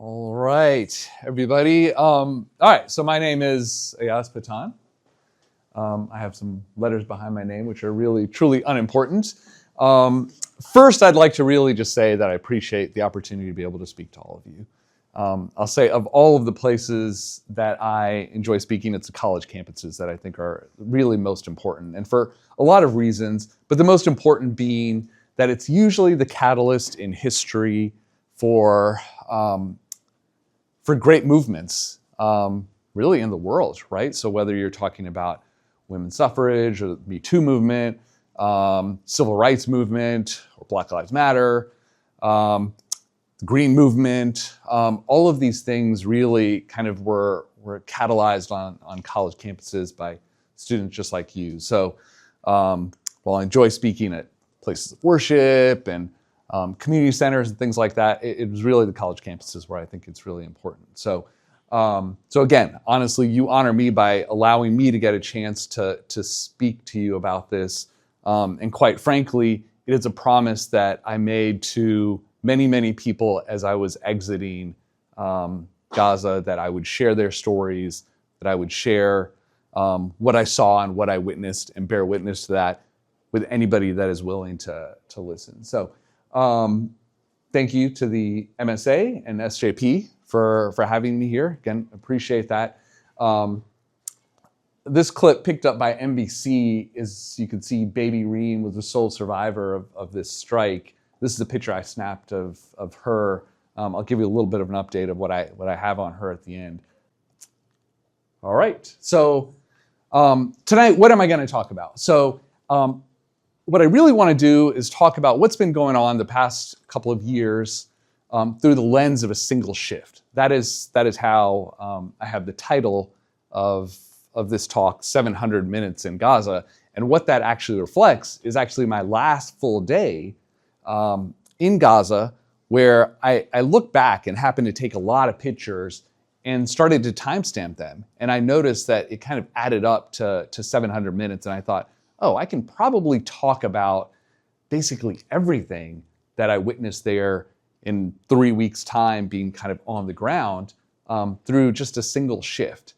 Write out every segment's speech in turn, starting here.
All right, everybody. All right, so my name is Ayaz Pathan. I have some letters behind my name, which are really, truly unimportant. First, I'd like to really just say that I appreciate the opportunity to be able to speak to all of you. I'll say of all of the places that I enjoy speaking, it's the college campuses that I think are really most important, and for a lot of reasons, but the most important being that it's usually the catalyst in history for great movements, really in the world, right? So whether you're talking about women's suffrage or the Me Too movement, civil rights movement, or Black Lives Matter, the Green movement, all of these things really kind of were catalyzed on college campuses by students just like you. So while I enjoy speaking at places of worship and community centers and things like that, it was really the college campuses where I think it's really important. So again, honestly, you honor me by allowing me to get a chance to speak to you about this. And quite frankly, it is a promise that I made to many, many people as I was exiting Gaza, that I would share their stories, that I would share what I saw and what I witnessed, and bear witness to that with anybody that is willing to listen. So thank you to the MSA and SJP for having me here. Again, appreciate that. This clip picked up by NBC is, you can see Baby Reen was the sole survivor of this strike. This is a picture I snapped of her. I'll give you a little bit of an update of what I have on her at the end. All right, so tonight, what am I gonna talk about? So what I really want to do is talk about what's been going on the past couple of years through the lens of a single shift. That is how I have the title of this talk, 700 Minutes in Gaza. And what that actually reflects is actually my last full day in Gaza, where I look back and happened to take a lot of pictures and started to timestamp them. And I noticed that it kind of added up to 700 minutes. And I thought, oh, I can probably talk about basically everything that I witnessed there in 3 weeks' time, being kind of on the ground through just a single shift.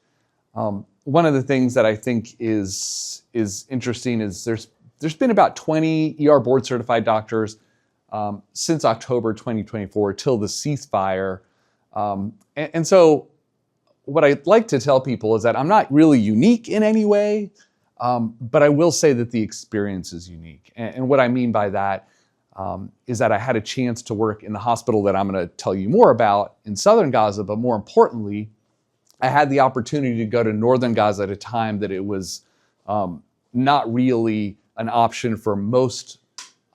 One of the things that I think is interesting is there's been about 20 ER board certified doctors since October 2024 till the ceasefire. And so what I'd like to tell people is that I'm not really unique in any way. But I will say that the experience is unique. And what I mean by that is that I had a chance to work in the hospital that I'm going to tell you more about in southern Gaza, but more importantly, I had the opportunity to go to northern Gaza at a time that it was not really an option for most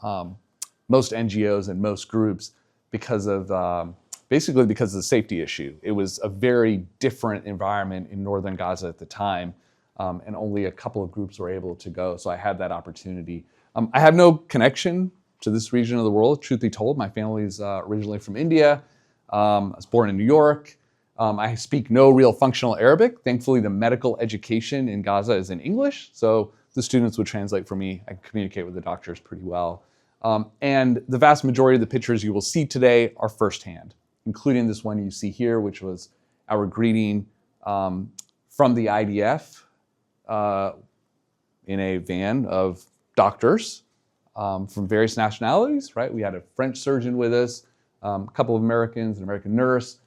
NGOs and most groups because of basically because of the safety issue. It was a very different environment in northern Gaza at the time. And only a couple of groups were able to go, so I had that opportunity. I have no connection to this region of the world, truth be told. My family is originally from India. I was born in New York. I speak no real functional Arabic. Thankfully, the medical education in Gaza is in English, so the students would translate for me. I can communicate with the doctors pretty well. And the vast majority of the pictures you will see today are firsthand, including this one you see here, which was our greeting from the IDF. In a van of doctors from various nationalities, right? We had a French surgeon with us, a couple of Americans, an American nurse.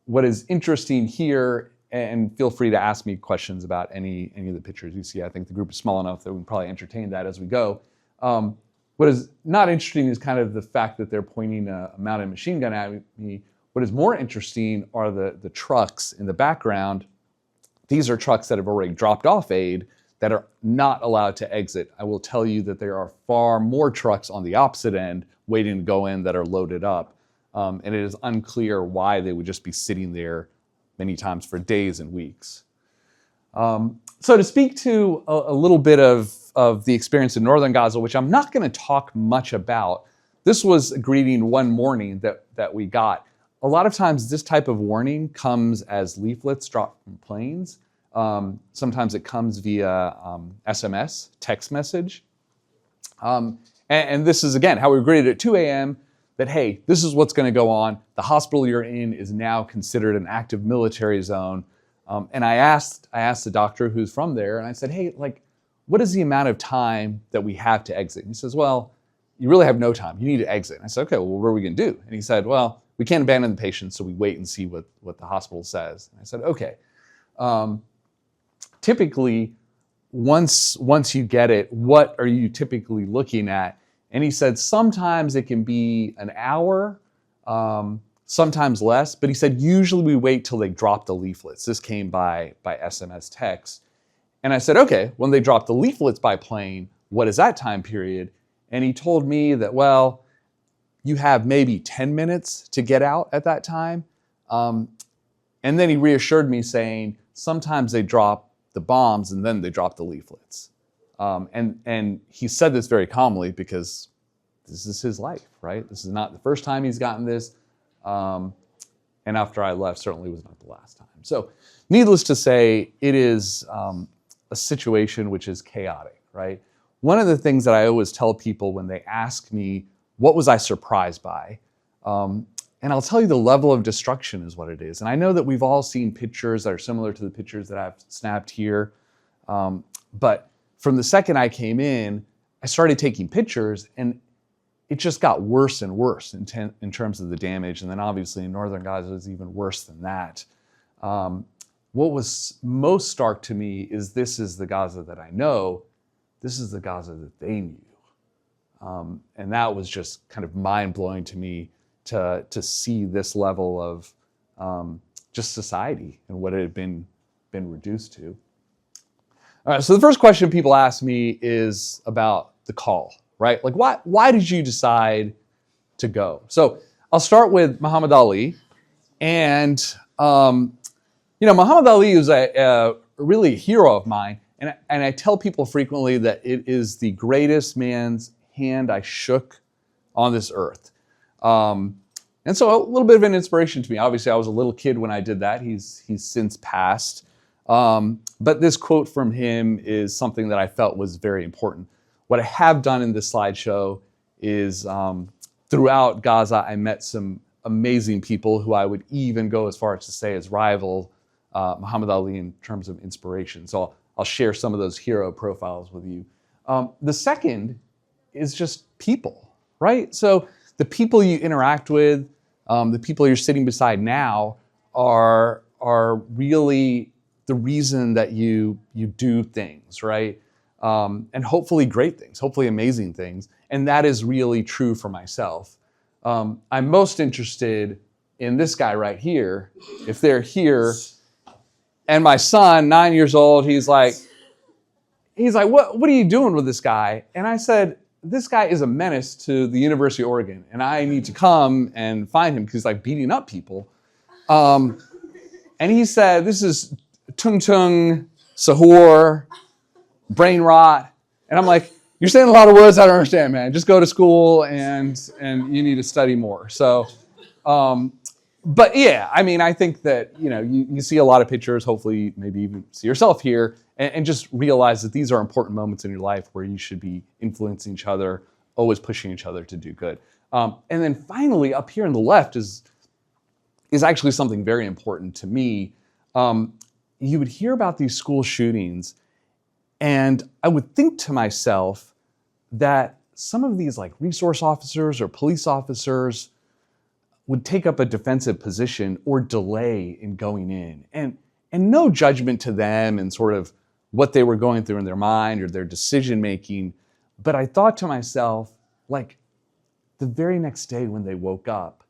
What is interesting here, and feel free to ask me questions about any of the pictures you see. I think the group is small enough that we can probably entertain that as we go. What is not interesting is kind of the fact that they're pointing a mounted machine gun at me. What is more interesting are the trucks in the background. These are trucks that have already dropped off aid that are not allowed to exit. I will tell you that there are far more trucks on the opposite end waiting to go in that are loaded up. And it is unclear why they would just be sitting there many times for days and weeks. So to speak to a little bit of the experience in northern Gaza, which I'm not going to talk much about, this was a greeting one morning that we got. A lot of times this type of warning comes as leaflets dropped from planes. Sometimes it comes via SMS, text message. And this is, again, how we were greeted at 2 a.m. that, hey, this is what's going to go on. The hospital you're in is now considered an active military zone. And I asked the doctor who's from there, and I said, hey, like, what is the amount of time that we have to exit? And he says, well, you really have no time. You need to exit. And I said, okay, well, what are we going to do? And he said, well, we can't abandon the patient, so we wait and see what the hospital says. And I said, okay. Typically, once you get it, what are you typically looking at? And he said, sometimes it can be an hour, sometimes less. But he said, usually we wait till they drop the leaflets. This came by SMS text. And I said, okay, when they drop the leaflets by plane, what is that time period? And he told me that, well, you have maybe 10 minutes to get out at that time. And then he reassured me saying, sometimes they drop the bombs and then they drop the leaflets. And he said this very calmly because this is his life, right? This is not the first time he's gotten this. And after I left, certainly was not the last time. So needless to say, it is a situation which is chaotic, right? One of the things that I always tell people when they ask me, what was I surprised by? And I'll tell you the level of destruction is what it is. And I know that we've all seen pictures that are similar to the pictures that I've snapped here. But from the second I came in, I started taking pictures and it just got worse and worse in terms of the damage. And then obviously in northern Gaza, it was even worse than that. What was most stark to me is this is the Gaza that I know. This is the Gaza that they knew. And that was just kind of mind-blowing to me to see this level of just society and what it had been reduced to. All right, so the first question people ask me is about the call, right? Like, why did you decide to go? So I'll start with Muhammad Ali. And, Muhammad Ali is really a hero of mine. And I tell people frequently that it is the greatest man's hand I shook on this earth. And so a little bit of an inspiration to me. Obviously, I was a little kid when I did that. He's since passed. But this quote from him is something that I felt was very important. What I have done in this slideshow is throughout Gaza, I met some amazing people who I would even go as far as to say as rival Muhammad Ali in terms of inspiration. So I'll share some of those hero profiles with you. The second is just people, right? So the people you interact with, the people you're sitting beside now are really the reason that you do things, right? And hopefully great things, hopefully amazing things. And that is really true for myself. I'm most interested in this guy right here, if they're here. And my son, 9 years old, he's like, what are you doing with this guy? And I said, this guy is a menace to the University of Oregon, and I need to come and find him because he's like beating up people. And he said, this is tung tung, sahur, brain rot. And I'm like, you're saying a lot of words I don't understand, man. Just go to school and you need to study more. So, but yeah, I mean, I think that, you see a lot of pictures, hopefully maybe even see yourself here, and just realize that these are important moments in your life where you should be influencing each other, always pushing each other to do good. And then finally, up here on the left is actually something very important to me. You would hear about these school shootings, and I would think to myself that some of these like resource officers or police officers would take up a defensive position or delay in going in. And no judgment to them and sort of what they were going through in their mind or their decision making. But I thought to myself, like, the very next day when they woke up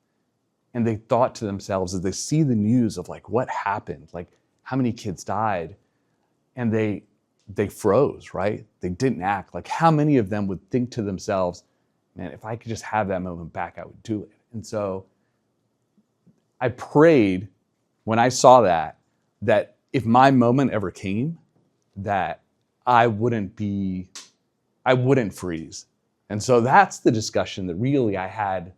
and they thought to themselves as they see the news of like what happened, like how many kids died, and they froze, right? They didn't act. Like how many of them would think to themselves, man, if I could just have that moment back, I would do it. And so I prayed when I saw that if my moment ever came, that I wouldn't freeze. And so that's the discussion that really I had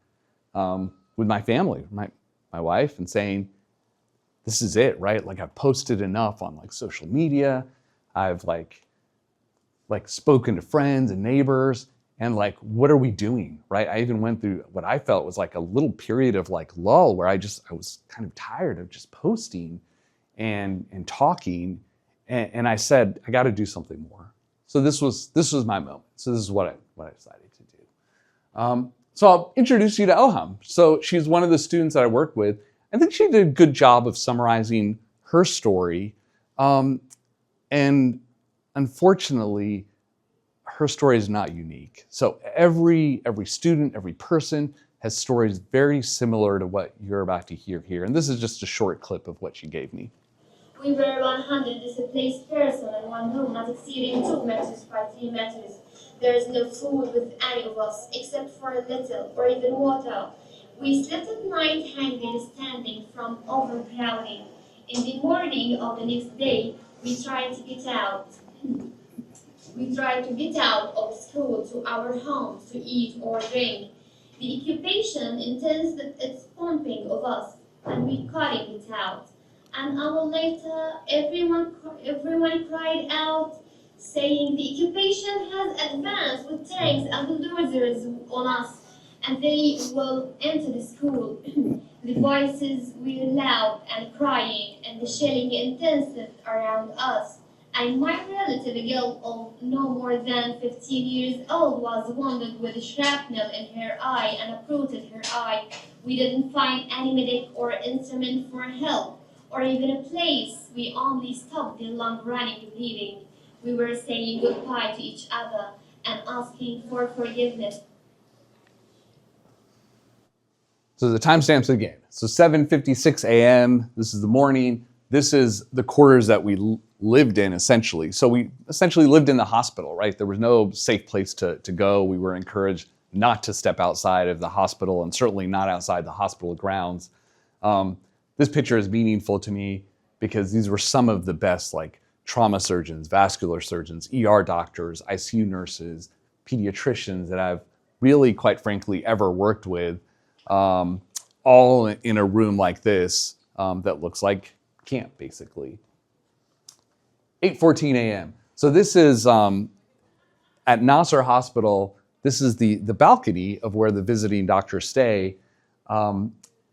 with my family, my wife, and saying, this is it, right? Like I've posted enough on like social media. I've like spoken to friends and neighbors, and like, what are we doing, right? I even went through what I felt was like a little period of like lull where I was kind of tired of just posting and talking, and I said, I got to do something more. So this was my moment. So this is what I decided to do. So I'll introduce you to Elham. So she's one of the students that I worked with. I think she did a good job of summarizing her story, and unfortunately, her story is not unique. So every student, every person has stories very similar to what you're about to hear here. And this is just a short clip of what she gave me. We were 100 displaced persons in one room, not exceeding 2 meters by 3 meters. There is no food with any of us, except for a little, or even water. We slept at night hanging, standing from overcrowding. In the morning of the next day, we tried to get out. We tried to get out of school to our homes to eat or drink. The occupation intensed its pumping of us, and we couldn't get out. An hour later, everyone cried out, saying the occupation has advanced with tanks and bulldozers on us, and they will enter the school. The voices were loud and crying, and the shelling intensified around us. And my relative, a girl of no more than 15 years old, was wounded with shrapnel in her eye and uprooted her eye. We didn't find any medic or instrument for help, or even a place. We only stopped the long-running bleeding. We were saying goodbye to each other and asking for forgiveness. So the timestamps again. So 7:56 a.m. This is the morning. This is the quarters that we lived in, essentially. So we essentially lived in the hospital, right? There was no safe place to go. We were encouraged not to step outside of the hospital, and certainly not outside the hospital grounds. This picture is meaningful to me because these were some of the best like trauma surgeons, vascular surgeons, ER doctors, ICU nurses, pediatricians that I've really, quite frankly, ever worked with, all in a room like this that looks like camp, basically. 8:14 a.m. So this is at Nasser Hospital. This is the balcony of where the visiting doctors stay.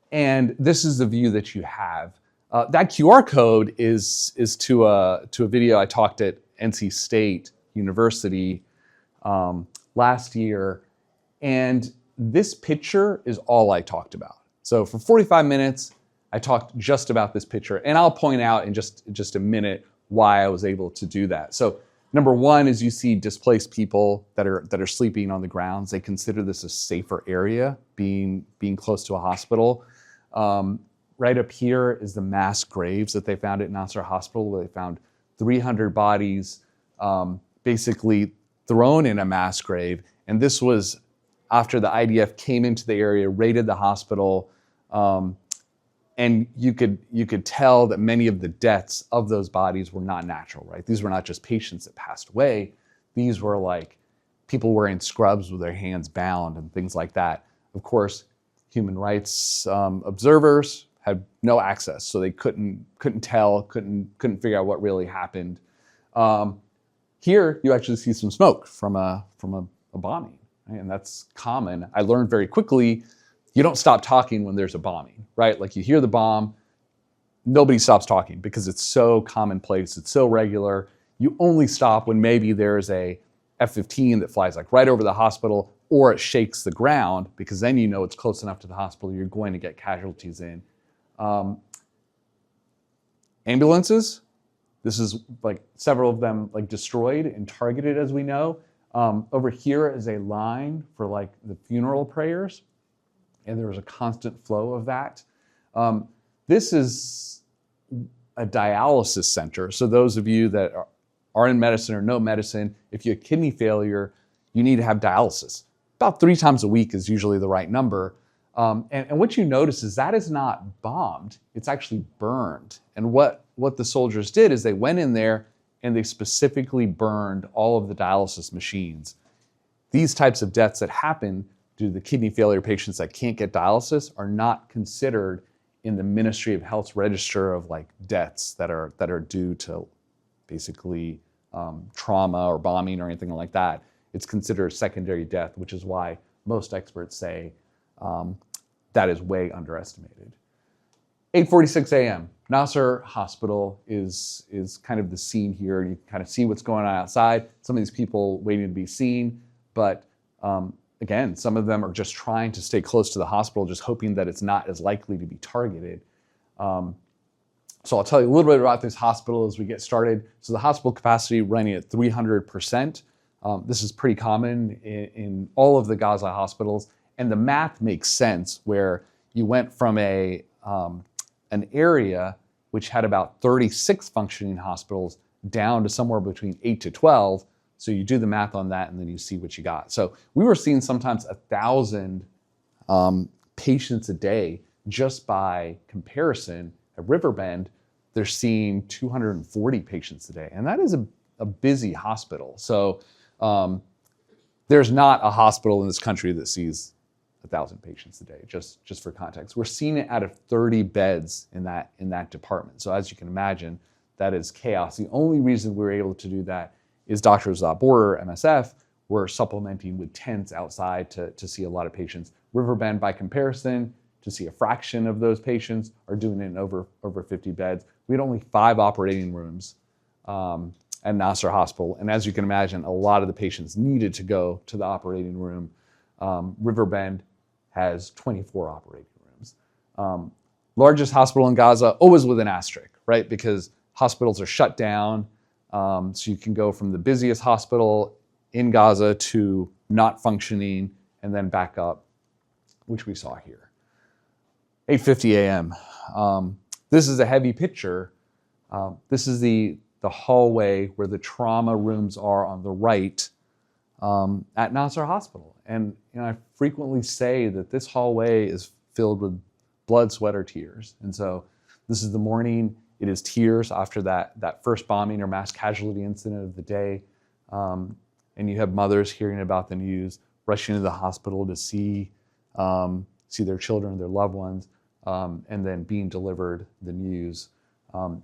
And this is the view that you have. That QR code is to a video I talked at NC State University last year. And this picture is all I talked about. So for 45 minutes, I talked just about this picture. And I'll point out in just a minute why I was able to do that. So number one is you see displaced people that are sleeping on the grounds. They consider this a safer area, being close to a hospital. Right up here is the mass graves that they found at Nasser Hospital, where they found 300 bodies basically thrown in a mass grave. And this was after the IDF came into the area, raided the hospital, and you could tell that many of the deaths of those bodies were not natural, right? These were not just patients that passed away. These were like people wearing scrubs with their hands bound and things like that. Of course, human rights observers had no access, so they couldn't tell, couldn't figure out what really happened. Here, you actually see some smoke from a bombing, right? And that's common. I learned very quickly, you don't stop talking when there's a bombing, right? Like you hear the bomb, nobody stops talking because it's so commonplace, it's so regular. You only stop when maybe there's a F-15 that flies like right over the hospital, or it shakes the ground, because then you know it's close enough to the hospital, you're going to get casualties in. Ambulances, this is like several of them like destroyed and targeted, as we know. Over here is a line for like the funeral prayers, and there was a constant flow of that. This is a dialysis center. So those of you that are in medicine or know medicine, if you have kidney failure, you need to have dialysis. About 3 times a week is usually the right number. And what you notice is that is not bombed, it's actually burned. And what the soldiers did is they went in there and they specifically burned all of the dialysis machines. These types of deaths that happen due to the kidney failure patients that can't get dialysis are not considered in the Ministry of Health's register of like deaths that are due to basically trauma or bombing or anything like that. it's considered a secondary death, which is why most experts say that is way underestimated. 8:46 a.m. Nasser Hospital is kind of the scene here. You can kind of see what's going on outside. Some of these people waiting to be seen, but again, some of them are just trying to stay close to the hospital, just hoping that it's not as likely to be targeted. So I'll tell you a little bit about this hospital as we get started. So the hospital capacity running at 300%. This is pretty common in all of the Gaza hospitals, and the math makes sense where you went from an area which had about 36 functioning hospitals down to somewhere between 8 to 12. So you do the math on that and then you see what you got. So we were seeing sometimes 1,000 patients a day. Just by comparison, at Riverbend, they're seeing 240 patients a day. And that is a busy hospital. So there's not a hospital in this country that sees 1,000 patients a day, just for context. We're seeing it out of 30 beds in that department. So as you can imagine, that is chaos. The only reason we're able to do that is Doctors Without Borders, MSF, we're supplementing with tents outside to see a lot of patients. Riverbend, by comparison, to see a fraction of those patients are doing it in over 50 beds. We had only 5 operating rooms at Nasser Hospital. And as you can imagine, a lot of the patients needed to go to the operating room. Riverbend has 24 operating rooms. Largest hospital in Gaza, always with an asterisk, right? Because hospitals are shut down. So you can go from the busiest hospital in Gaza to not functioning and then back up, which we saw here. 8:50 a.m. This is a heavy picture. This is the hallway where the trauma rooms are on the right at Nasser Hospital. And I frequently say that this hallway is filled with blood, sweat, or tears. And so this is the morning. It is tears after that first bombing or mass casualty incident of the day. And you have mothers hearing about the news, rushing to the hospital to see their children, their loved ones, and then being delivered the news.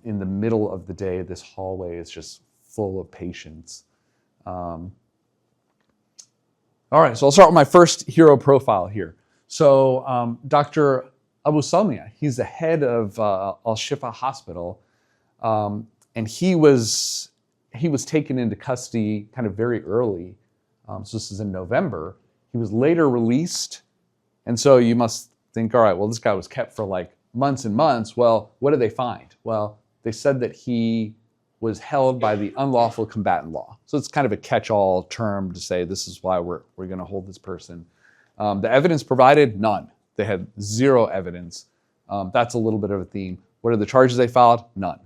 In the middle of the day, this hallway is just full of patients. All right, so I'll start with my first hero profile here. So Dr. Abu Salmiya, he's the head of Al-Shifa Hospital, and he was taken into custody kind of very early. So this is in November. He was later released, and so you must think, all right, well, this guy was kept for like months and months. Well, what did they find? Well, they said that he was held by the unlawful combatant law. So it's kind of a catch-all term to say this is why we're going to hold this person. The evidence provided, none. They had zero evidence. That's a little bit of a theme. What are the charges they filed? None,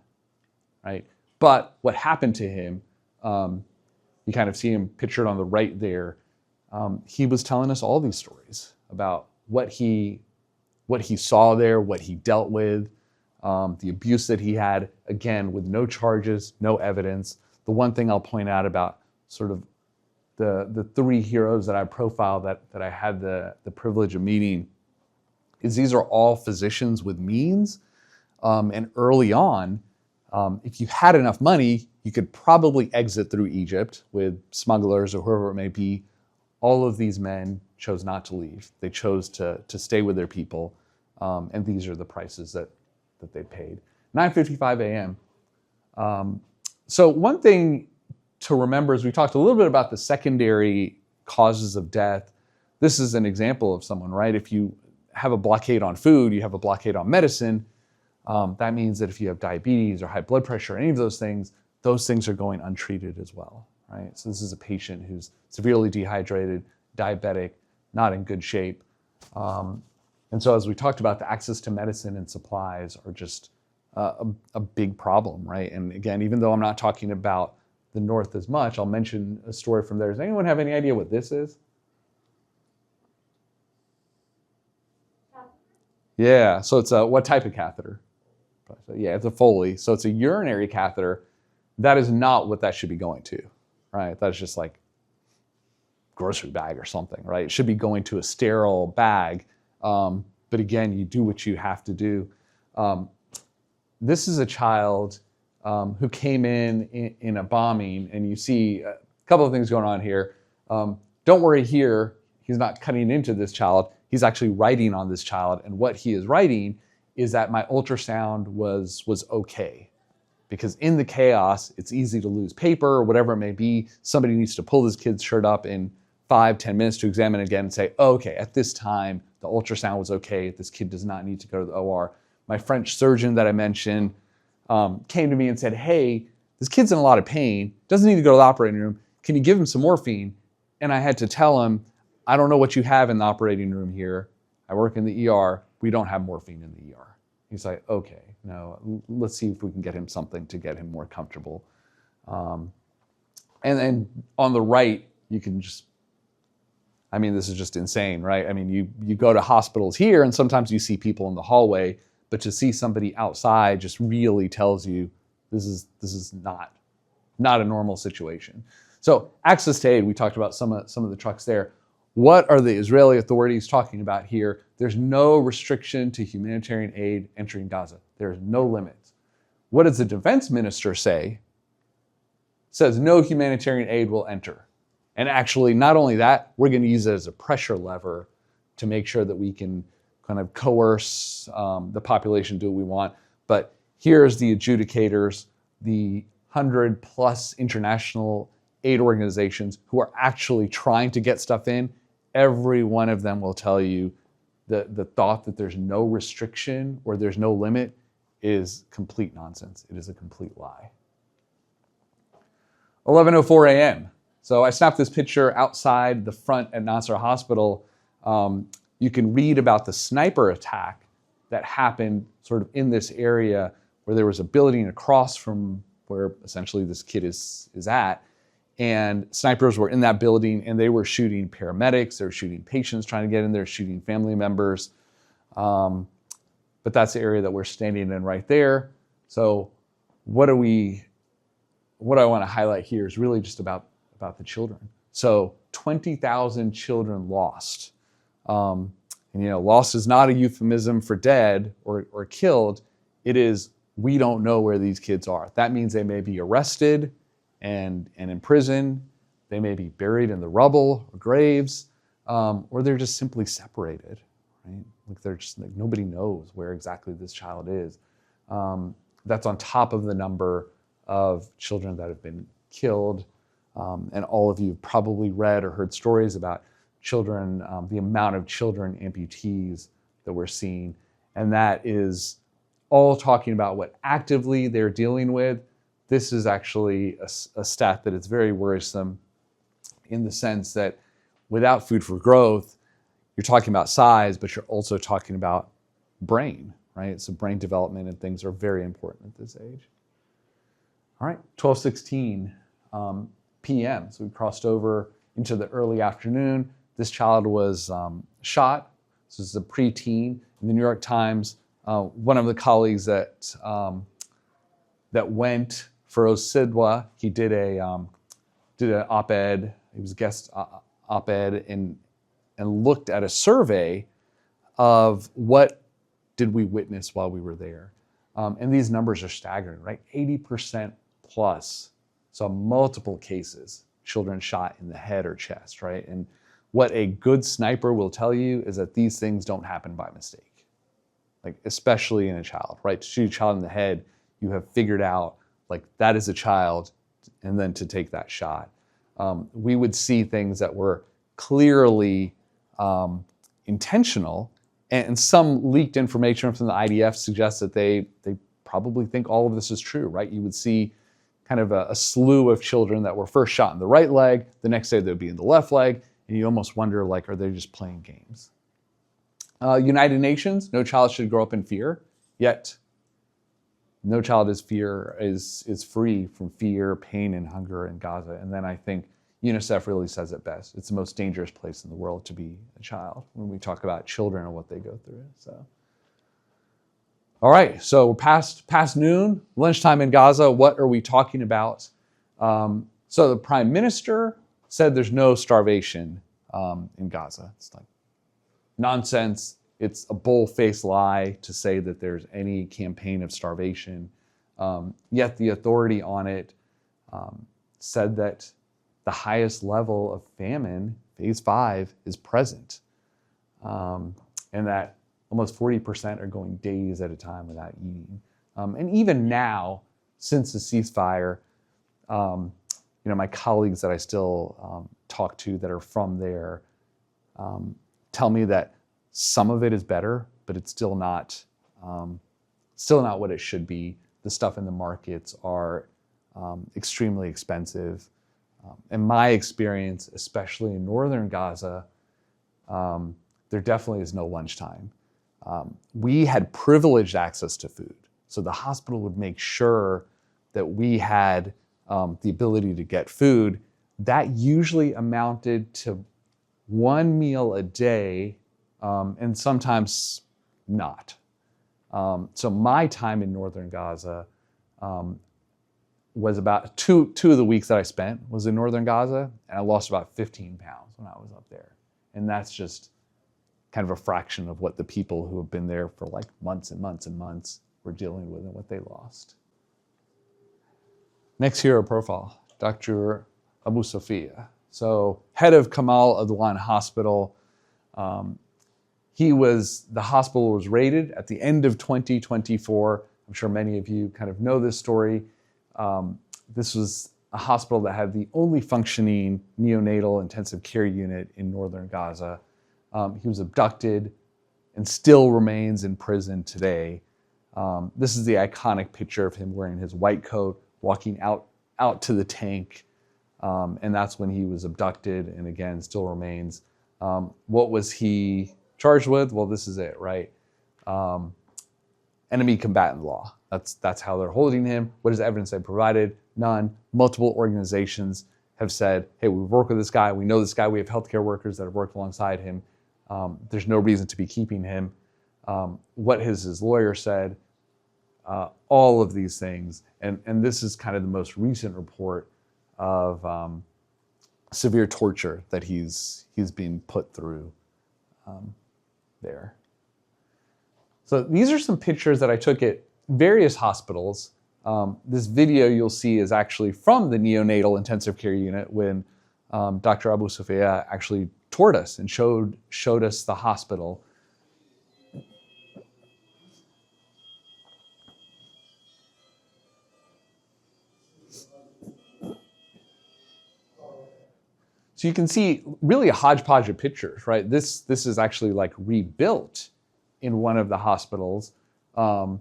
right? But what happened to him, you kind of see him pictured on the right there. He was telling us all these stories about what he saw there, what he dealt with, the abuse that he had, again, with no charges, no evidence. The one thing I'll point out about sort of the 3 heroes that I profiled that I had the privilege of meeting is these are all physicians with means. And early on, if you had enough money, you could probably exit through Egypt with smugglers or whoever it may be. All of these men chose not to leave. They chose to stay with their people. And these are the prices that they paid. 9:55 a.m. So one thing to remember is we talked a little bit about the secondary causes of death. This is an example of someone, right? If you have a blockade on food, you have a blockade on medicine. That means that if you have diabetes or high blood pressure, any of those things are going untreated as well, right? So this is a patient who's severely dehydrated, diabetic, not in good shape. And so as we talked about, the access to medicine and supplies are just a big problem, right? And again, even though I'm not talking about the North as much, I'll mention a story from there. Does anyone have any idea what this is? Yeah, so it's what type of catheter? Yeah, it's a Foley. So it's a urinary catheter. That is not what that should be going to, right? That's just like grocery bag or something, right? It should be going to a sterile bag. But again, you do what you have to do. This is a child who came in a bombing, and you see a couple of things going on here. Don't worry here, he's not cutting into this child. He's actually writing on this child. And what he is writing is that my ultrasound was okay. Because in the chaos, it's easy to lose paper or whatever it may be. Somebody needs to pull this kid's shirt up in 5-10 minutes to examine it again and say, oh, okay, at this time, the ultrasound was okay. This kid does not need to go to the OR. My French surgeon that I mentioned came to me and said, hey, this kid's in a lot of pain, doesn't need to go to the operating room. Can you give him some morphine? And I had to tell him, I don't know what you have in the operating room here. I work in the ER. We don't have morphine in the ER. He's like, okay, no, let's see if we can get him something to get him more comfortable. And then on the right, you can just, I mean, this is just insane, right? I mean, you go to hospitals here and sometimes you see people in the hallway, but to see somebody outside just really tells you this is not a normal situation. So access to aid, we talked about some of the trucks there. What are the Israeli authorities talking about here? There's no restriction to humanitarian aid entering Gaza. There's no limits. What does the defense minister say? Says no humanitarian aid will enter. And actually, not only that, we're going to use it as a pressure lever to make sure that we can kind of coerce the population to do what we want. But here's the adjudicators, the 100+ international aid organizations who are actually trying to get stuff in. Every one of them will tell you the thought that there's no restriction or there's no limit is complete nonsense. It is a complete lie. 11:04 a.m. So I snapped this picture outside the front at Nasser Hospital. You can read about the sniper attack that happened sort of in this area where there was a building across from where essentially this kid is at. And snipers were in that building and they were shooting paramedics, they were shooting patients trying to get in there, shooting family members. But that's the area that we're standing in right there. So what I want to highlight here is really just about the children. So 20,000 children lost. And lost is not a euphemism for dead or killed. It is, we don't know where these kids are. That means they may be arrested and in prison, they may be buried in the rubble or graves, or they're just simply separated, right? Like they're just like nobody knows where exactly this child is. That's on top of the number of children that have been killed. And all of you have probably read or heard stories about children, the amount of children amputees that we're seeing. And that is all talking about what actively they're dealing with. This is actually a stat that is very worrisome in the sense that without food for growth, you're talking about size, but you're also talking about brain, right? So brain development and things are very important at this age. All right, 12:16 p.m. So we crossed over into the early afternoon. This child was shot. This is a preteen. In the New York Times, one of the colleagues that went for Osidwa, he did an op-ed. He was a guest op-ed and looked at a survey of what did we witness while we were there. And these numbers are staggering, right? 80% plus saw multiple cases, children shot in the head or chest, right? And what a good sniper will tell you is that these things don't happen by mistake, like especially in a child, right? To shoot a child in the head, you have figured out like that is a child, and then to take that shot. We would see things that were clearly intentional, and some leaked information from the IDF suggests that they probably think all of this is true, right? You would see kind of a slew of children that were first shot in the right leg, the next day they'd be in the left leg, and you almost wonder, like, are they just playing games? United Nations, no child should grow up in fear, yet no child is free from fear, pain, and hunger in Gaza. And then I think UNICEF really says it best. It's the most dangerous place in the world to be a child when we talk about children and what they go through. So, all right, so we're past noon, lunchtime in Gaza. What are we talking about? So the prime minister said there's no starvation in Gaza. It's like nonsense. It's a bull-faced lie to say that there's any campaign of starvation. Yet the authority on it said that the highest level of famine, phase 5, is present. And that almost 40% are going days at a time without eating. And even now, since the ceasefire, my colleagues that I still talk to that are from there tell me that some of it is better, but it's still not what it should be. The stuff in the markets are extremely expensive. In my experience, especially in northern Gaza, there definitely is no lunchtime. We had privileged access to food. So the hospital would make sure that we had the ability to get food. That usually amounted to one meal a day, and sometimes not. So my time in northern Gaza was about two of the weeks that I spent was in northern Gaza, and I lost about 15 pounds when I was up there. And that's just kind of a fraction of what the people who have been there for like months and months and months were dealing with and what they lost. Next hero profile, Dr. Abu Sofia. So head of Kamal Adwan Hospital. The hospital was raided at the end of 2024. I'm sure many of you kind of know this story. This was a hospital that had the only functioning neonatal intensive care unit in northern Gaza. He was abducted and still remains in prison today. This is the iconic picture of him wearing his white coat, walking out to the tank, and that's when he was abducted and again still remains. What was he charged with? Well, this is it, right? Enemy combatant law. That's how they're holding him. What is the evidence they provided? None. Multiple organizations have said, hey, we've worked with this guy. We know this guy. We have healthcare workers that have worked alongside him. There's no reason to be keeping him. What has his lawyer said? All of these things. And this is kind of the most recent report of severe torture that he's being put through there. So these are some pictures that I took at various hospitals. This video you'll see is actually from the neonatal intensive care unit when Dr. Abu Sofia actually toured us and showed us the hospital. So you can see really a hodgepodge of pictures, right? This is actually like rebuilt in one of the hospitals. And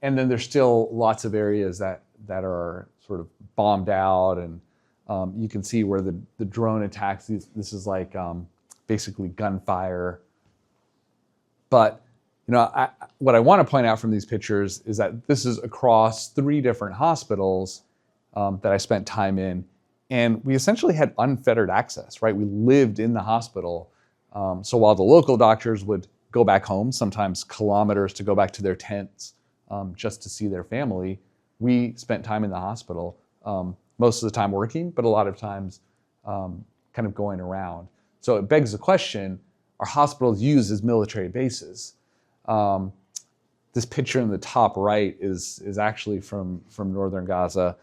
then there's still lots of areas that are sort of bombed out, and you can see where the drone attacks, this is like basically gunfire. But what I want to point out from these pictures is that this is across 3 different hospitals that I spent time in. And we essentially had unfettered access, right? We lived in the hospital. So while the local doctors would go back home, sometimes kilometers to go back to their tents just to see their family, we spent time in the hospital, most of the time working, but a lot of times kind of going around. So it begs the question, are hospitals used as military bases? This picture in the top right is actually from northern Gaza.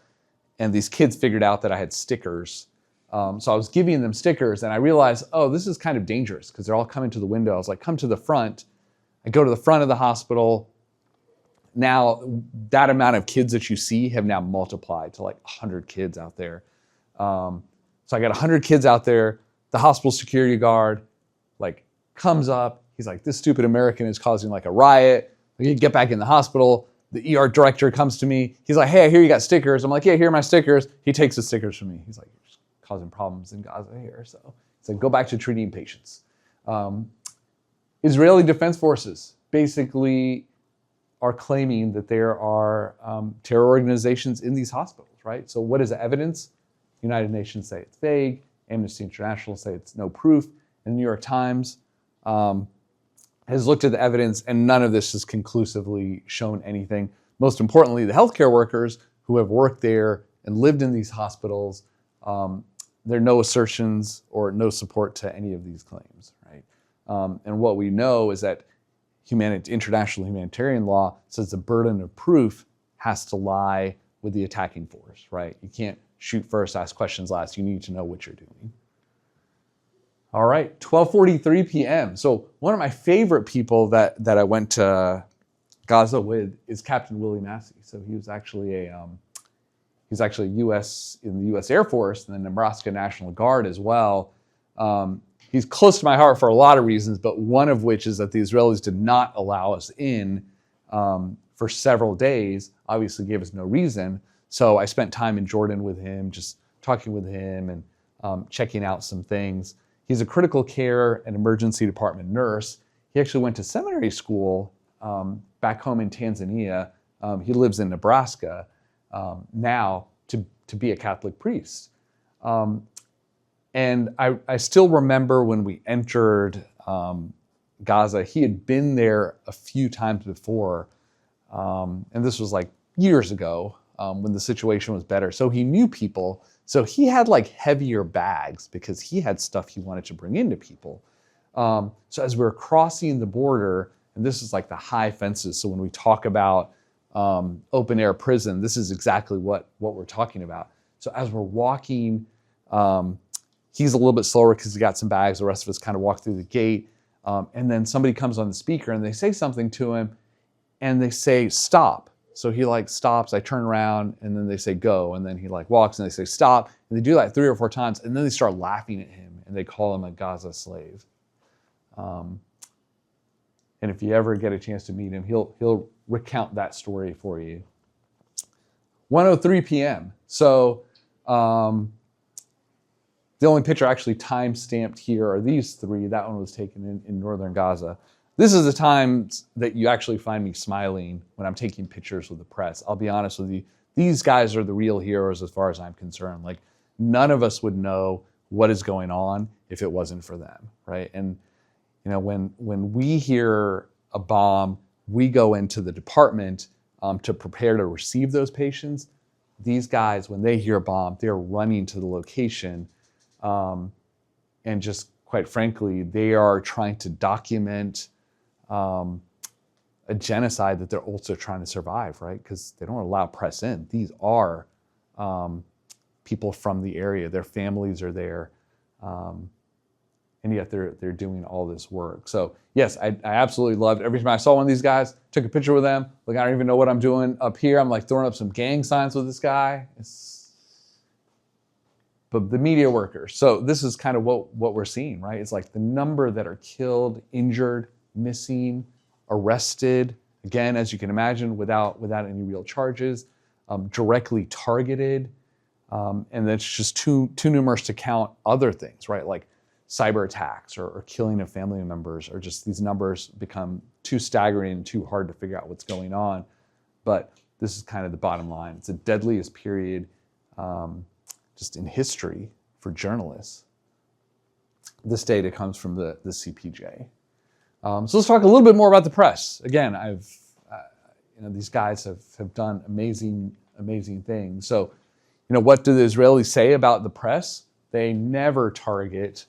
And these kids figured out that I had stickers. So I was giving them stickers and I realized, oh, this is kind of dangerous because they're all coming to the window. I was like, come to the front. I go to the front of the hospital. Now that amount of kids that you see have now multiplied to like 100 kids out there. So I got 100 kids out there. The hospital security guard like comes up. He's like, this stupid American is causing like a riot. We get back in the hospital. The ER director comes to me. He's like, hey, I hear you got stickers. I'm like, yeah, here are my stickers. He takes the stickers from me. He's like, you're just causing problems in Gaza here. So he's like, go back to treating patients. Israeli Defense Forces basically are claiming that there are terror organizations in these hospitals, right? So what is the evidence? United Nations say it's vague. Amnesty International say it's no proof. And the New York Times has looked at the evidence, and none of this has conclusively shown anything. Most importantly, the healthcare workers who have worked there and lived in these hospitals, there are no assertions or no support to any of these claims, right? And what we know is that international humanitarian law says the burden of proof has to lie with the attacking force, right? You can't shoot first, ask questions last. You need to know what you're doing. All right, 12:43 p.m. So one of my favorite people that I went to Gaza with is Captain Willie Massey. So he was actually U.S. in the U.S. Air Force and the Nebraska National Guard as well. He's close to my heart for a lot of reasons, but one of which is that the Israelis did not allow us in for several days. Obviously, gave us no reason. So I spent time in Jordan with him, just talking with him and checking out some things. He's a critical care and emergency department nurse. He actually went to seminary school back home in Tanzania. He lives in Nebraska now to be a Catholic priest. And I still remember when we entered Gaza, he had been there a few times before. And this was like years ago when the situation was better. So he knew people. So he had like heavier bags because he had stuff he wanted to bring into people. So as we were crossing the border, and this is like the high fences. So when we talk about open air prison, this is exactly what we're talking about. So as we're walking, he's a little bit slower because he's got some bags. The rest of us kind of walk through the gate. And then somebody comes on the speaker and they say something to him and they say, stop. So he like stops, I turn around and then they say go. And then he like walks and they say stop. And they do that 3 or 4 times. And then they start laughing at him and they call him a Gaza slave. And if you ever get a chance to meet him, he'll recount that story for you. 1:03 p.m. So the only picture actually time-stamped here are these 3. That one was taken in northern Gaza. This is the times that you actually find me smiling when I'm taking pictures with the press. I'll be honest with you. These guys are the real heroes as far as I'm concerned. Like, none of us would know what is going on if it wasn't for them, right? And you know, when we hear a bomb, we go into the department to prepare to receive those patients. These guys, when they hear a bomb, they're running to the location. And just quite frankly, they are trying to document a genocide that they're also trying to survive, right? Because they don't allow press in. These are people from the area. Their families are there. And yet they're doing all this work. So yes, I absolutely loved it. Every time I saw one of these guys, took a picture with them. Like, I don't even know what I'm doing up here. I'm like throwing up some gang signs with this guy. But the media workers. So this is kind of what we're seeing, right? It's like the number that are killed, injured, missing, arrested. Again, as you can imagine, without any real charges, directly targeted. And that's just too numerous to count other things, right? Like cyber attacks or killing of family members, or just these numbers become too staggering and too hard to figure out what's going on. But this is kind of the bottom line. It's the deadliest period just in history for journalists. This data comes from the CPJ. So let's talk a little bit more about the press. Again, these guys have done amazing things. So, what do the Israelis say about the press? They never target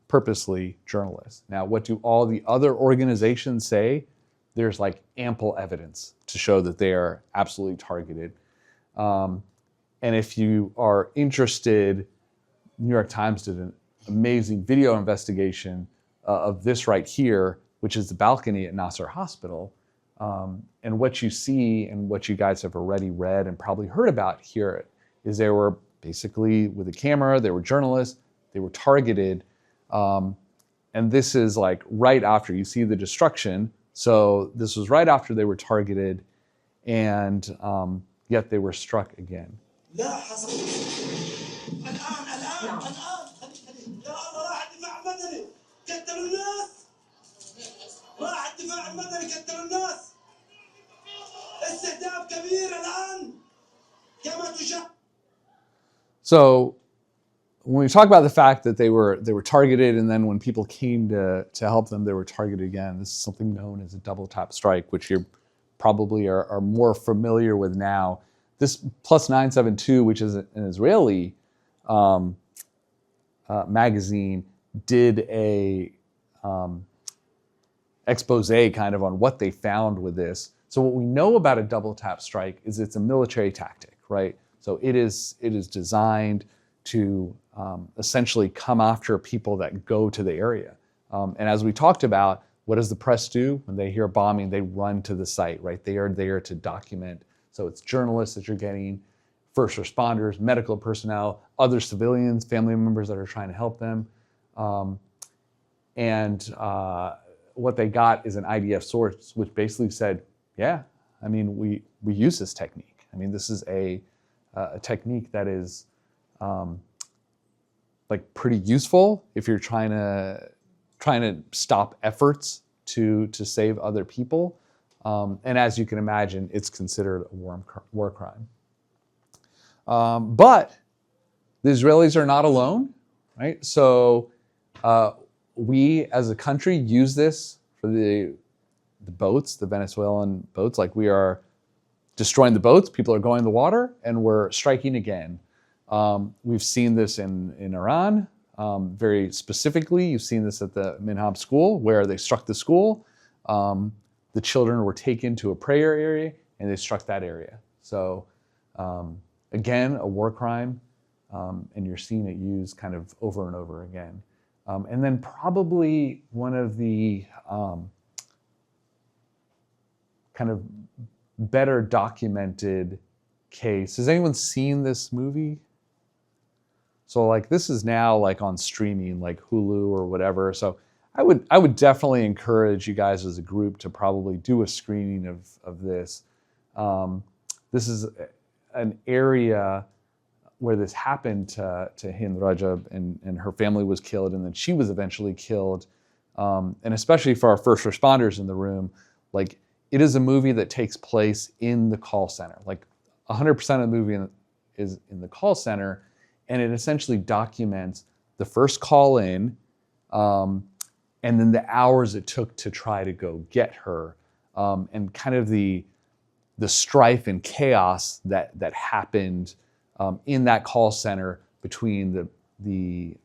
purposely journalists. Now, what do all the other organizations say? There's like ample evidence to show that they are absolutely targeted. And if you are interested, New York Times did an amazing video investigation of this right here, which is the balcony at Nasser Hospital. And what you see and what you guys have already read and probably heard about here is they were basically with a camera, they were journalists, they were targeted. And this is like right after you see the destruction. So this was right after they were targeted, and yet they were struck again. لا حصل الآن يا الله راح الدفاع المدني قتلوا الناس راح الدفاع المدني قتلوا الناس استهداف كبير الآن كما تشاهد. So when we talk about the fact that they were targeted, and then when people came to help them, they were targeted again, this is something known as a double tap strike, which you probably are more familiar with now. This Plus 972, which is an Israeli magazine, did a expose kind of on what they found with this. So what we know about a double tap strike is it's a military tactic, right? So So it is designed to essentially come after people that go to the area. And as we talked about, what does the press do? When they hear bombing, they run to the site, right? They are there to document. So it's journalists that you're getting, first responders, medical personnel, other civilians, family members that are trying to help them. What they got is an IDF source, which basically said, yeah, I mean, we use this technique. I mean, this is a technique that is like pretty useful if you're trying to stop efforts to save other people. And as you can imagine, it's considered a war crime. But the Israelis are not alone, right? So we as a country use this for the boats, the Venezuelan boats. Like, we are destroying the boats, people are going in the water, and we're striking again. We've seen this in Iran. Very specifically, you've seen this at the Minhab school, where they struck the school. The children were taken to a prayer area, and they struck that area. So again, a war crime, and you're seeing it used kind of over and over again. And then probably one of the kind of better documented case. Has anyone seen this movie? So like, this is now like on streaming, like Hulu or whatever. So I would definitely encourage you guys as a group to probably do a screening of this. This is an area where this happened to Hind Rajab, and her family was killed, and then she was eventually killed. And especially for our first responders in the room, like, it is a movie that takes place in the call center. Like 100% of the movie is in the call center, and it essentially documents the first call in, and then the hours it took to try to go get her, and kind of the strife and chaos that happened in that call center between the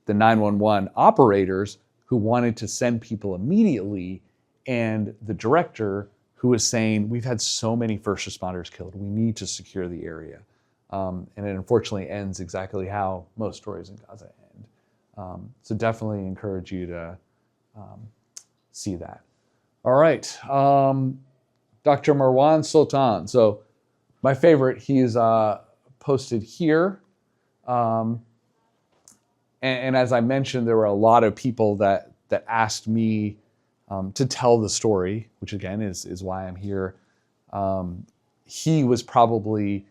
911 operators who wanted to send people immediately, and the director who was saying, we've had so many first responders killed, we need to secure the area. And it unfortunately ends exactly how most stories in Gaza end. So definitely encourage you to see that. All right, Dr. Marwan Sultan. So my favorite, he's posted here. And as I mentioned, there were a lot of people that asked me to tell the story, which again is why I'm here. He was probably,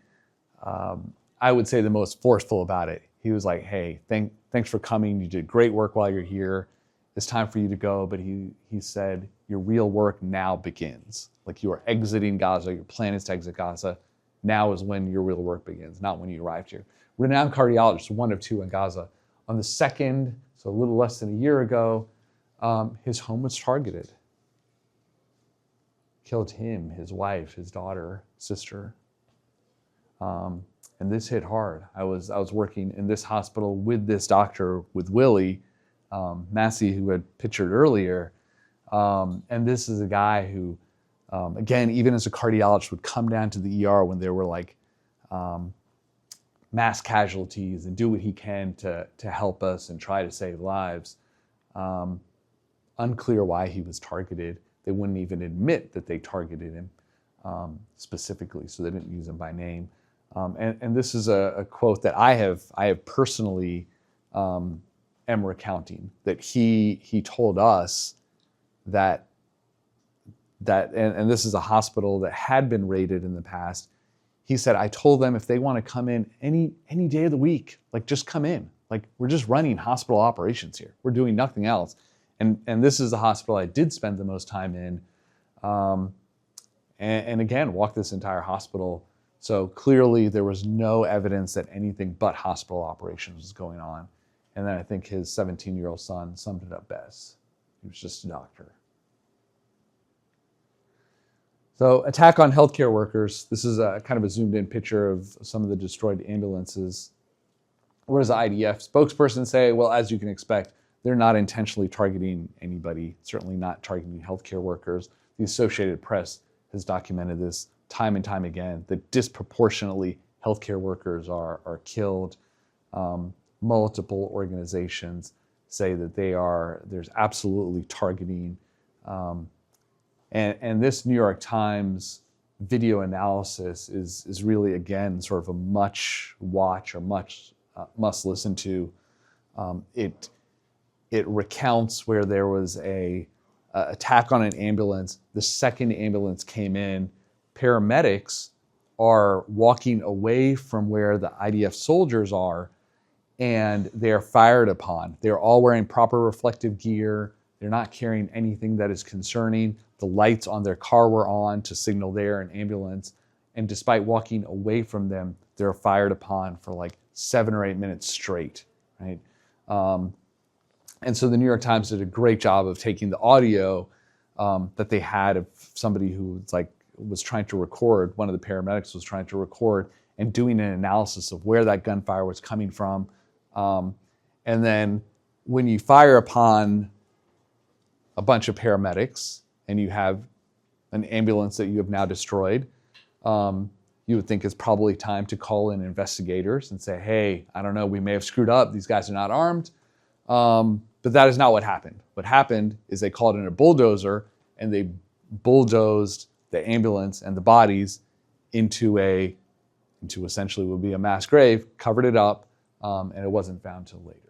I would say, the most forceful about it. He was like, hey, thanks for coming. You did great work while you're here. It's time for you to go. But he said, your real work now begins. Like, you are exiting Gaza. Your plan is to exit Gaza. Now is when your real work begins, not when you arrived here. Renowned cardiologist, one of two in Gaza. On the 2nd, so a little less than a year ago, his home was targeted. Killed him, his wife, his daughter, sister. And this hit hard. I was working in this hospital with this doctor, with Willie Massey, who had pictured earlier. And this is a guy who, again, even as a cardiologist, would come down to the ER when there were like mass casualties, and do what he can to help us and try to save lives. Unclear why he was targeted. They wouldn't even admit that they targeted him specifically, so they didn't use him by name. And this is a quote that I have personally am recounting, that he told us that and this is a hospital that had been raided in the past. He said, I told them if they want to come in any day of the week, like, just come in. Like, we're just running hospital operations here. We're doing nothing else. And this is the hospital I did spend the most time in. And again, walked this entire hospital. So clearly there was no evidence that anything but hospital operations was going on. And then I think his 17-year-old son summed it up best. He was just a doctor. So attack on healthcare workers. This is a kind of a zoomed in picture of some of the destroyed ambulances. What does the IDF spokesperson say? Well, as you can expect, they're not intentionally targeting anybody, certainly not targeting healthcare workers. The Associated Press has documented this time and time again, that disproportionately healthcare workers are killed. Multiple organizations say that there's absolutely targeting. And this New York Times video analysis is really, again, sort of a much watch or much must listen to. It recounts where there was a attack on an ambulance. The second ambulance came in, paramedics are walking away from where the IDF soldiers are, and they're fired upon. They're all wearing proper reflective gear. They're not carrying anything that is concerning. The lights on their car were on to signal they're an ambulance. And despite walking away from them, they're fired upon for like 7 or 8 minutes straight, right? And so the New York Times did a great job of taking the audio that they had of somebody who was trying to record, one of the paramedics was trying to record, and doing an analysis of where that gunfire was coming from. And then when you fire upon a bunch of paramedics and you have an ambulance that you have now destroyed, you would think it's probably time to call in investigators and say, hey, I don't know, we may have screwed up. These guys are not armed. But that is not what happened. What happened is they called in a bulldozer and they bulldozed the ambulance and the bodies into essentially would be a mass grave, covered it up, and it wasn't found till later.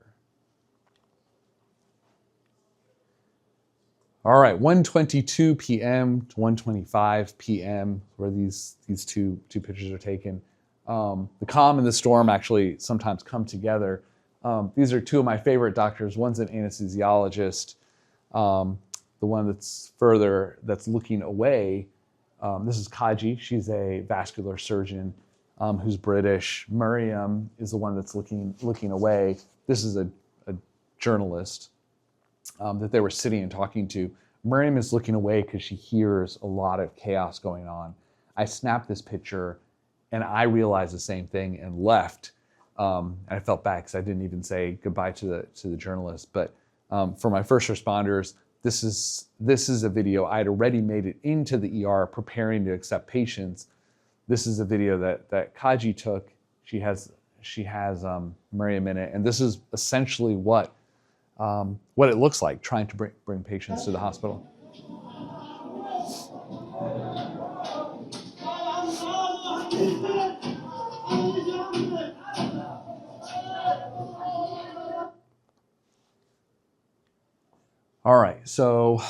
All right, 1:22 p.m. to 1:25 p.m. where these two pictures are taken. The calm and the storm actually sometimes come together. These are two of my favorite doctors. One's an anesthesiologist. The one that's looking away. This is Kaji. She's a vascular surgeon who's British. Miriam is the one that's looking away. This is a journalist that they were sitting and talking to. Miriam is looking away because she hears a lot of chaos going on. I snapped this picture and I realized the same thing and left. And I felt bad because I didn't even say goodbye to the journalist. But for my first responders, this is a video. I had already made it into the ER preparing to accept patients. This is a video that Kaji took. She has Miriam in it, and this is essentially what it looks like trying to bring patients to the hospital. All right, so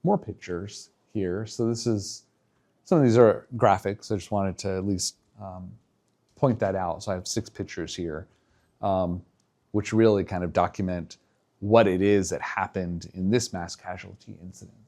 more pictures here. So some of these are graphics. I just wanted to at least point that out. So I have 6 pictures here, which really kind of document what it is that happened in this mass casualty incident.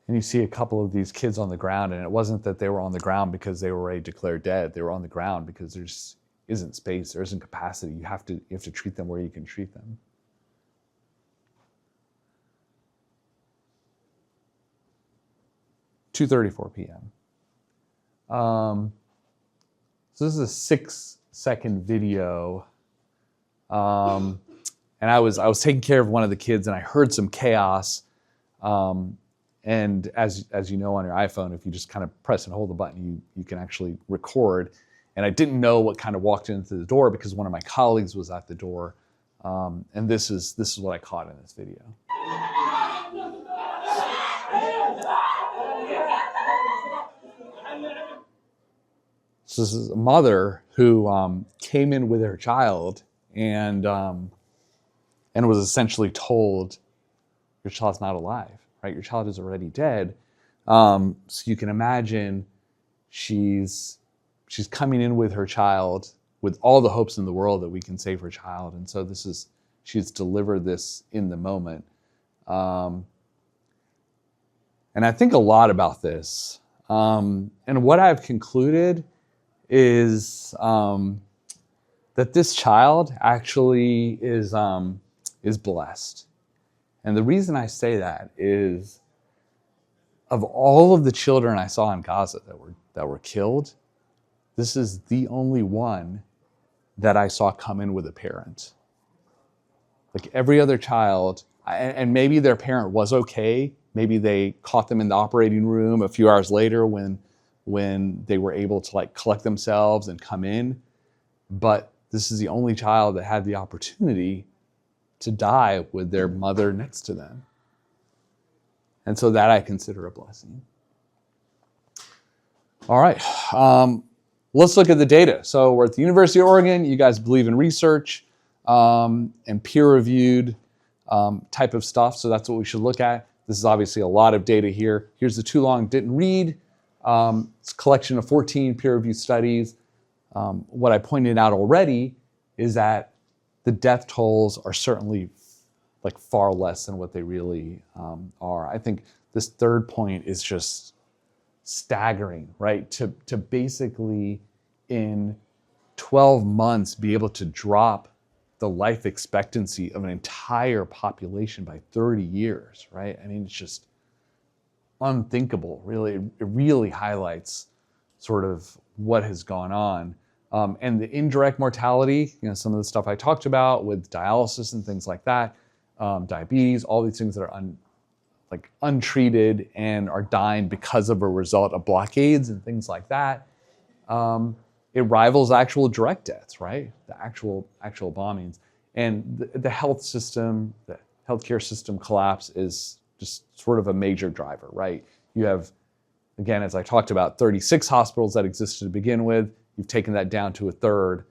And you see a couple of these kids on the ground, and it wasn't that they were on the ground because they were already declared dead. They were on the ground because there just isn't space, there isn't capacity. You have to treat them where you can treat them. (2:34 p.m.) So this is a 6-second video, and I was taking care of one of the kids, and I heard some chaos. And as you know on your iPhone, if you just kind of press and hold the button, you can actually record. And I didn't know what kind of walked into the door because one of my colleagues was at the door. And this is what I caught in this video. So this is a mother who came in with her child and was essentially told, your child's not alive. Right? Your child is already dead. So you can imagine she's coming in with her child with all the hopes in the world that we can save her child. And so she's delivered this in the moment. And I think a lot about this. And what I've concluded is that this child actually is blessed. And the reason I say that is of all of the children I saw in Gaza that were killed, this is the only one that I saw come in with a parent. Like every other child, and maybe their parent was okay. Maybe they caught them in the operating room a few hours later when they were able to like collect themselves and come in. But this is the only child that had the opportunity to die with their mother next to them. And so that I consider a blessing. All right, let's look at the data. So we're at the University of Oregon. You guys believe in research and peer-reviewed type of stuff. So that's what we should look at. This is obviously a lot of data here. Here's the too long didn't read. It's a collection of 14 peer-reviewed studies. What I pointed out already is that the death tolls are certainly like far less than what they really are. I think this third point is just staggering, right? To basically in 12 months be able to drop the life expectancy of an entire population by 30 years, right? I mean, it's just unthinkable, really. It really highlights sort of what has gone on. And the indirect mortality, you know, some of the stuff I talked about with dialysis and things like that, diabetes, all these things that are untreated and are dying because of a result of blockades and things like that. It rivals actual direct deaths, right? The actual bombings. And the health system, the healthcare system collapse is just sort of a major driver, right? You have, again, as I talked about, 36 hospitals that existed to begin with. You've taken that down to a third.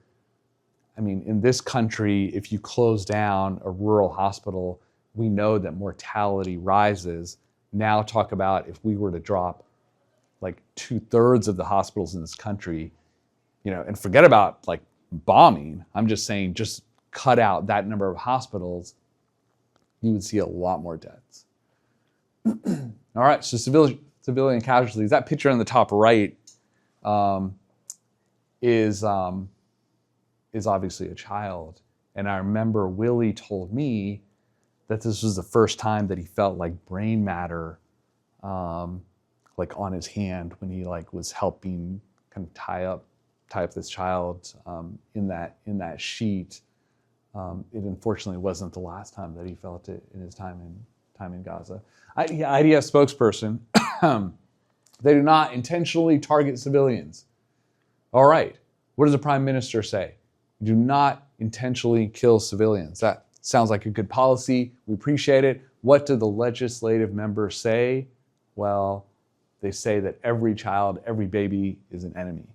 I mean, in this country, if you close down a rural hospital, we know that mortality rises. Now talk about if we were to drop like 2/3 of the hospitals in this country, you know, and forget about like bombing. I'm just saying, just cut out that number of hospitals, you would see a lot more deaths. All right, so civilian casualties. That picture in the top right is obviously a child. And I remember Willie told me that this was the first time that he felt like brain matter like on his hand when he like was helping kind of tie up this child in that sheet. It unfortunately wasn't the last time that he felt it in his time in Gaza. IDF spokesperson, they do not intentionally target civilians. All right, what does the Prime Minister say? Do not intentionally kill civilians. That sounds like a good policy. We appreciate it. What do the legislative members say? Well, they say that every child, every baby is an enemy,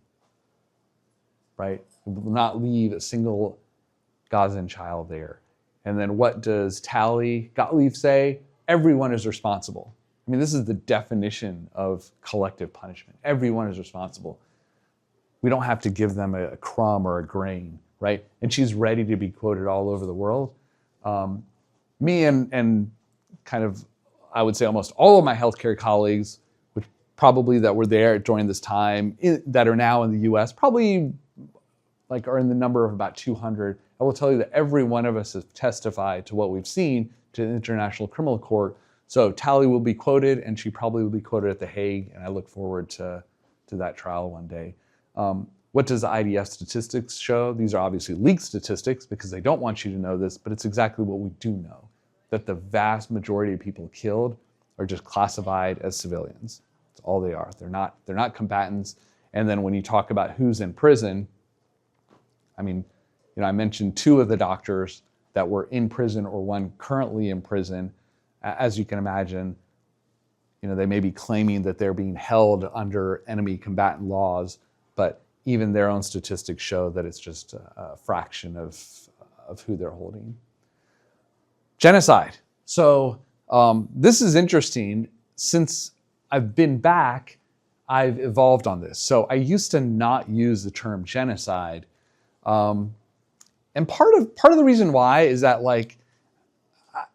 right? We will not leave a single Gazan child there. And then what does Tali Gottlieb say? Everyone is responsible. I mean, this is the definition of collective punishment. Everyone is responsible. We don't have to give them a crumb or a grain, right? And she's ready to be quoted all over the world. Me and kind of, I would say almost all of my healthcare colleagues, which probably that were there during this time, that are now in the US, probably like are in the number of about 200. I will tell you that every one of us has testified to what we've seen to the International Criminal Court. So Tali will be quoted, and she probably will be quoted at The Hague, and I look forward to that trial one day. What does the IDF statistics show? These are obviously leaked statistics because they don't want you to know this, but it's exactly what we do know, that the vast majority of people killed are just classified as civilians. That's all they are. They're not combatants. And then when you talk about who's in prison, I mean, you know, I mentioned 2 of the doctors that were in prison or one currently in prison. As you can imagine, you know, they may be claiming that they're being held under enemy combatant laws, but even their own statistics show that it's just a fraction of who they're holding. Genocide. So this is interesting. Since I've been back, I've evolved on this. So I used to not use the term genocide. And part of the reason why is that like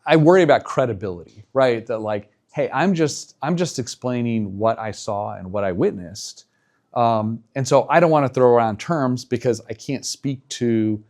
I worry about credibility, right? That like, hey, I'm just explaining what I saw and what I witnessed. And so I don't want to throw around terms because I can't speak to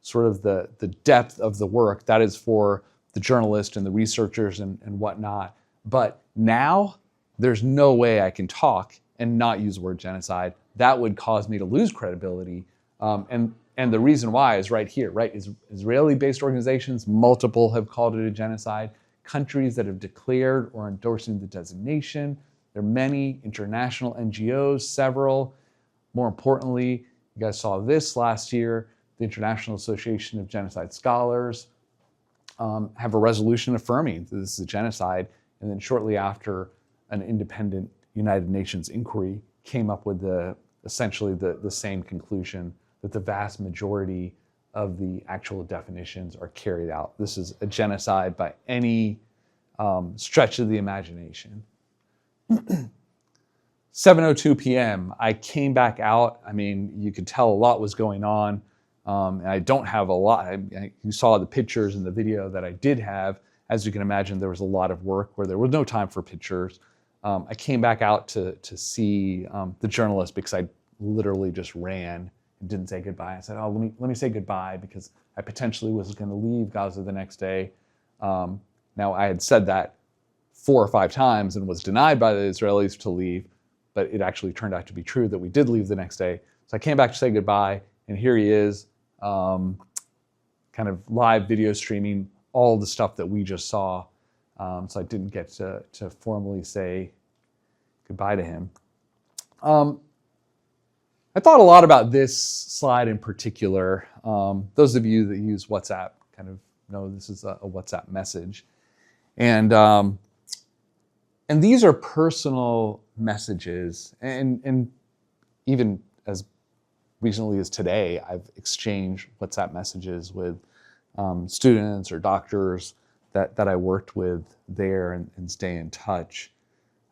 sort of the depth of the work. That is for the journalists and the researchers and whatnot. But now there's no way I can talk and not use the word genocide. That would cause me to lose credibility. And the reason why is right here, right? Israeli-based organizations, multiple have called it a genocide. Countries that have declared or endorsing the designation. There are many international NGOs, several. More importantly, you guys saw this last year, the International Association of Genocide Scholars have a resolution affirming that this is a genocide. And then shortly after, an independent United Nations inquiry came up with essentially the same conclusion, that the vast majority of the actual definitions are carried out. This is a genocide by any stretch of the imagination. 7:02 p.m., I came back out. I mean, you could tell a lot was going on. And I don't have a lot. You saw the pictures in the video that I did have. As you can imagine, there was a lot of work where there was no time for pictures. I came back out to see the journalist because I literally just ran and didn't say goodbye. I said, oh, let me say goodbye because I potentially was going to leave Gaza the next day. Now, I had said that 4 or 5 times and was denied by the Israelis to leave, but it actually turned out to be true that we did leave the next day. So I came back to say goodbye, and here he is, kind of live video streaming all the stuff that we just saw. So I didn't get to formally say goodbye to him. I thought a lot about this slide in particular. Those of you that use WhatsApp kind of know this is a WhatsApp message. And these are personal messages. And even as recently as today, I've exchanged WhatsApp messages with students or doctors that I worked with there and stay in touch.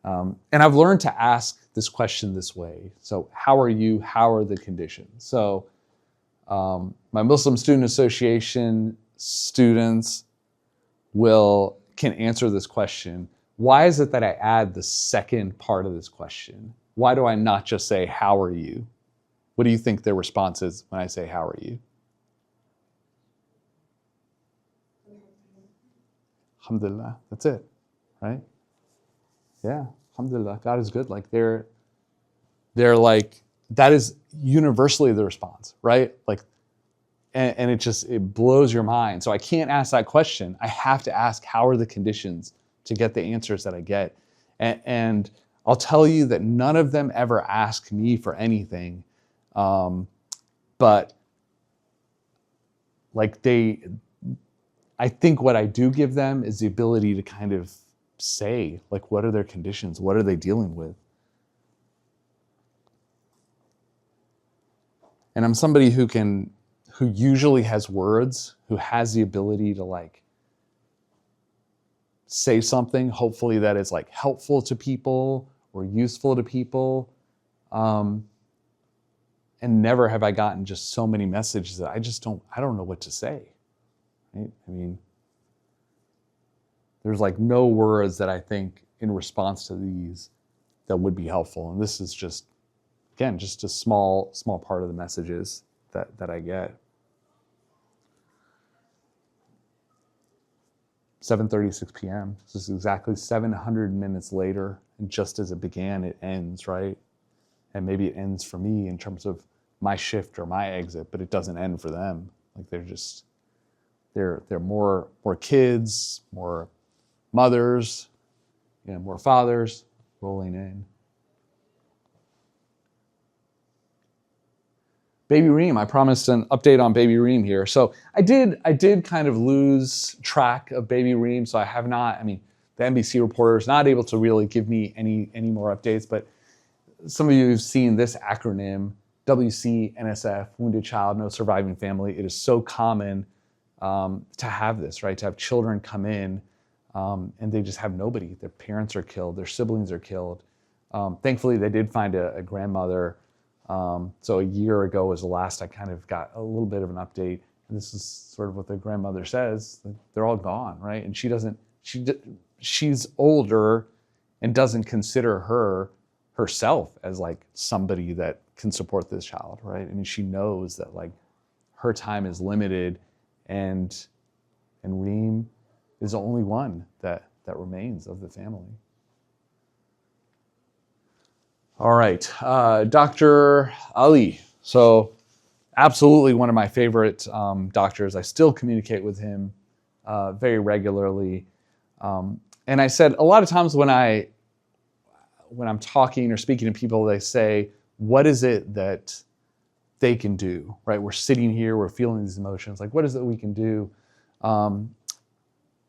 And I've learned to ask this question this way. So how are you? How are the conditions? So my Muslim Student Association students can answer this question. Why is it that I add the second part of this question? Why do I not just say, how are you? What do you think their response is when I say, how are you? Alhamdulillah, that's it, right? Yeah, alhamdulillah, God is good. Like they're like, that is universally the response, right? Like, and it blows your mind. So I can't ask that question. I have to ask, how are the conditions to get the answers that I get? And I'll tell you that none of them ever ask me for anything. But like I think what I do give them is the ability to kind of say, like, what are their conditions? What are they dealing with? And I'm somebody who usually has words, who has the ability to like say something, hopefully that is like helpful to people or useful to people. And never have I gotten just so many messages that I don't know what to say. Right? I mean, there's like no words that I think in response to these that would be helpful. And this is just, again, just a small part of the messages that I get. 7:36 p.m. This is exactly 700 minutes later. And just as it began, it ends, right? And maybe it ends for me in terms of my shift or my exit, but it doesn't end for them. Like they're more kids, more mothers, more fathers rolling in. Baby Reem, I promised an update on Baby Reem here. So I did kind of lose track of Baby Reem, so I have not, the NBC reporter is not able to really give me any more updates, but some of you have seen this acronym, WCNSF, Wounded Child, No Surviving Family. It is so common to have this, right? To have children come in and they just have nobody. Their parents are killed, their siblings are killed. Thankfully, they did find a grandmother. So a year ago was the last I kind of got a little bit of an update. And this is sort of what the grandmother says. They're all gone, right? And she's older and doesn't consider herself as like somebody that can support this child, right? I mean, she knows that like her time is limited and Reem is the only one that remains of the family. All right, Dr. Ali. So absolutely one of my favorite doctors. I still communicate with him very regularly. And I said a lot of times when I'm talking or speaking to people, they say, what is it that they can do, right? We're sitting here, we're feeling these emotions. Like, what is it we can do? And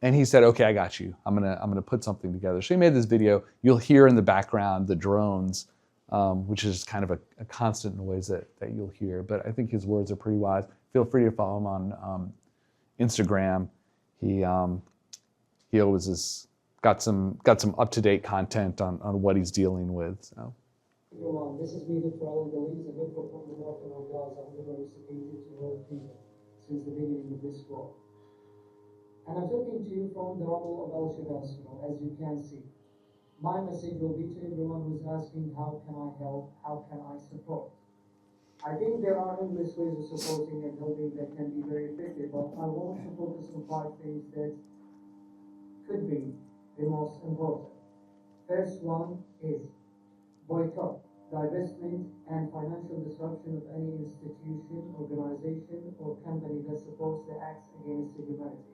he said, okay, I got you. I'm gonna put something together. So he made this video. You'll hear in the background the drones, which is kind of a constant noise that you'll hear. But I think his words are pretty wise. Feel free to follow him on Instagram. He always has got some up-to-date content on what he's dealing with. So. This is needed for all the leaders and good from the north and Gaza and the recipients to all people since the beginning of this war. And I'm talking to you from the rubble of al-Shabaab, as you can see. My message will be to everyone who's asking, how can I help? How can I support? I think there are endless ways of supporting and helping that can be very effective, but I want to focus on 5 things that could be the most important. First one is boycott, divestment, and financial disruption of any institution, organization, or company that supports the acts against humanity.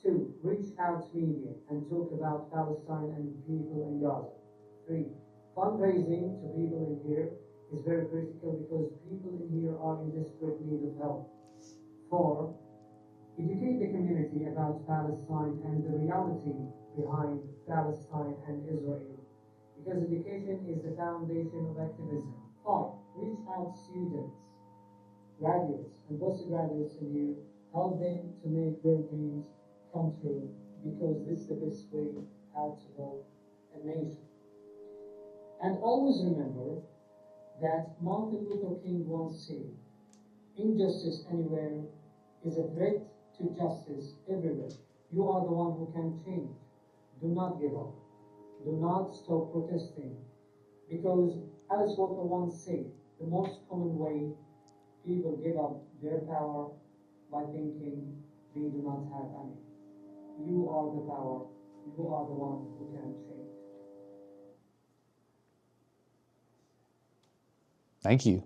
2. Reach out to media and talk about Palestine and people in Gaza. 3. Fundraising to people in here is very critical because people in here are in desperate need of help. 4. Educate the community about Palestine and the reality behind Palestine and Israel, because education is the foundation of activism. 5. Reach out students, graduates, and postgraduates in here. Help them to make their dreams come true, because this is the best way how to build a nation. And always remember that Martin Luther King once said, injustice anywhere is a threat to justice everywhere. You are the one who can change. Do not give up. Do not stop protesting. Because Alice Walker once said, the most common way people give up their power by thinking they do not have any. You are the power. You are the one who can change. Thank you.